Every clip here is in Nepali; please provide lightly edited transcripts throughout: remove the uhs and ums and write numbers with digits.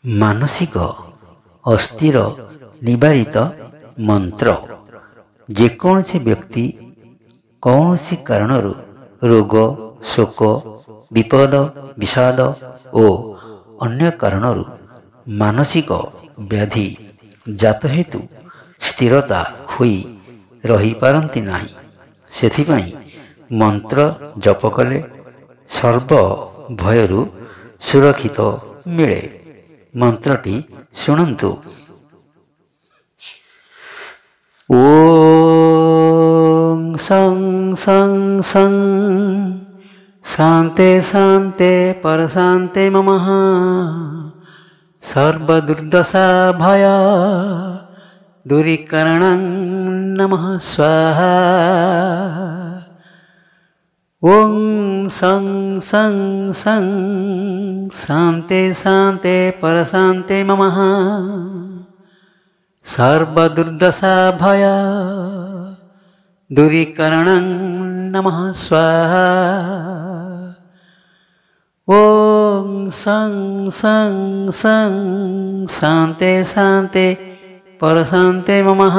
ମାନସିକ ଅସ୍ଥିର ନିବାରିତ ମନ୍ତ୍ର। ଯେକୌଣସି ବ୍ୟକ୍ତି କୌଣସି କାରଣରୁ ରୋଗ, ଶୋକ, ବିପଦ, ବିଷାଦ ଓ ଅନ୍ୟ କାରଣରୁ ମାନସିକ ବ୍ୟାଧି ଜାତ ହେତୁ ସ୍ଥିରତା ହୋଇ ରହିପାରନ୍ତି ନାହିଁ। ସେଥିପାଇଁ ମନ୍ତ୍ର ଜପ କଲେ ସର୍ବ ଭୟରୁ ସୁରକ୍ଷିତ ମିଳେ। ମନ୍ତ୍ରଟି ଶୁଣନ୍ତୁ। ଓಂ ସଂ ସଂ ସଂ ଶାନ୍ତେ ଶାନ୍ତେ ପରଶାନ୍ତେ ମମଃ ସର୍ବଦୁର୍ଦଶା ଭୟ ଦୂରୀକରଣଂ ନମଃ ସ୍ୱାହା। ओं सं सं सं शान्ते शान्ते परशान्ते ममः सर्वदुर्दशा भय दूरीकरणं नमः स्वाहा। ओं सं सं सं शान्ते शान्ते परशान्ते ममः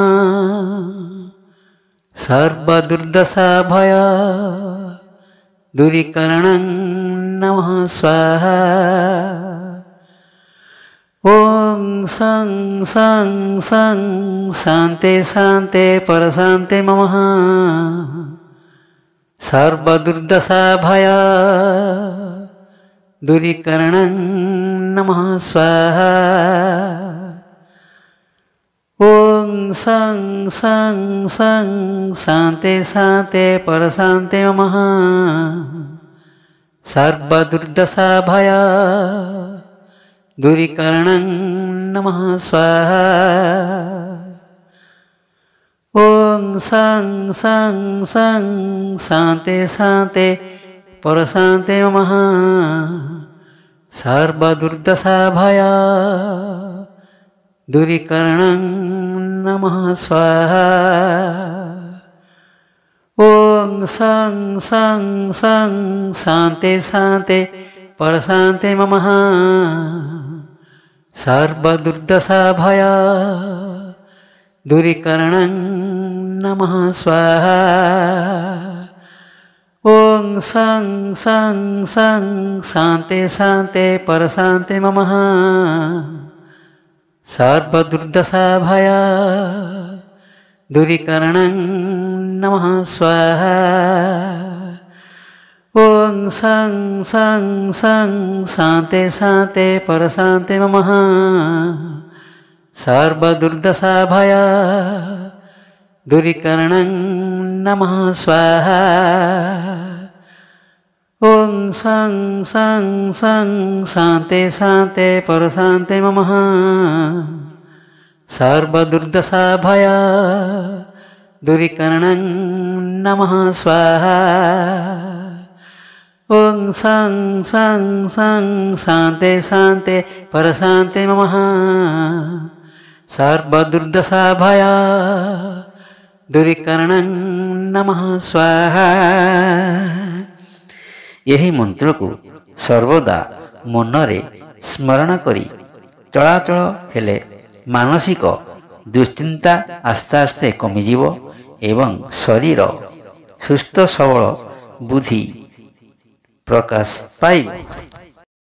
सर्वदुर्दशा भय दूरीकरणं नमः स्वाहा। ओं सं सं सं शान्ते शान्ते परशान्ते ममः सर्वदुर्दशा भय दूरीकरणं नमः स्वाहा। ओं सं सं सं शान्ते शान्ते परशान्ते ममः सर्वदुर्दशा भय दूरीकरणं नमः स्वाहा। ओं सं सं सं शान्ते शान्ते परशान्ते ममः सर्वदुर्दशा भय दूरीकरणं नमः स्वाहा। ओं सं सं सं शान्ते शान्ते परशान्ते ममः सर्वदुर्दशा भय दूरीकरणं नमः स्वाहा। ओं सं सं सं शान्ते शान्ते परशान्ते ममः सर्वदुर्दशा भय दूरीकरणं नमः स्वाहा। ओं सं सं सं शान्ते शान्ते परशान्ते ममः सर्वदुर्दशा भय दूरीकरणं नमः स्वाहा। ओं सं सं सं शान्ते शान्ते परशान्ते ममः सर्वदुर्दशा भय दूरीकरणं नमः स्वाहा। ओं सं सं सं शान्ते शान्ते परशान्ते ममः सर्वदुर्दशा भय दूरीकरणं नमः स्वाहा। ଏହି ମନ୍ତ୍ରକୁ ସର୍ବଦା ମନରେ ସ୍ମରଣ କରି ଚଳାଚଳ ହେଲେ ମାନସିକ ଦୁଶ୍ଚିନ୍ତା ଆସ୍ତେ ଆସ୍ତେ କମିଯିବ ଏବଂ ଶରୀର ସୁସ୍ଥ ସବଳ ବୁଦ୍ଧି ପ୍ରକାଶ ପାଇବ।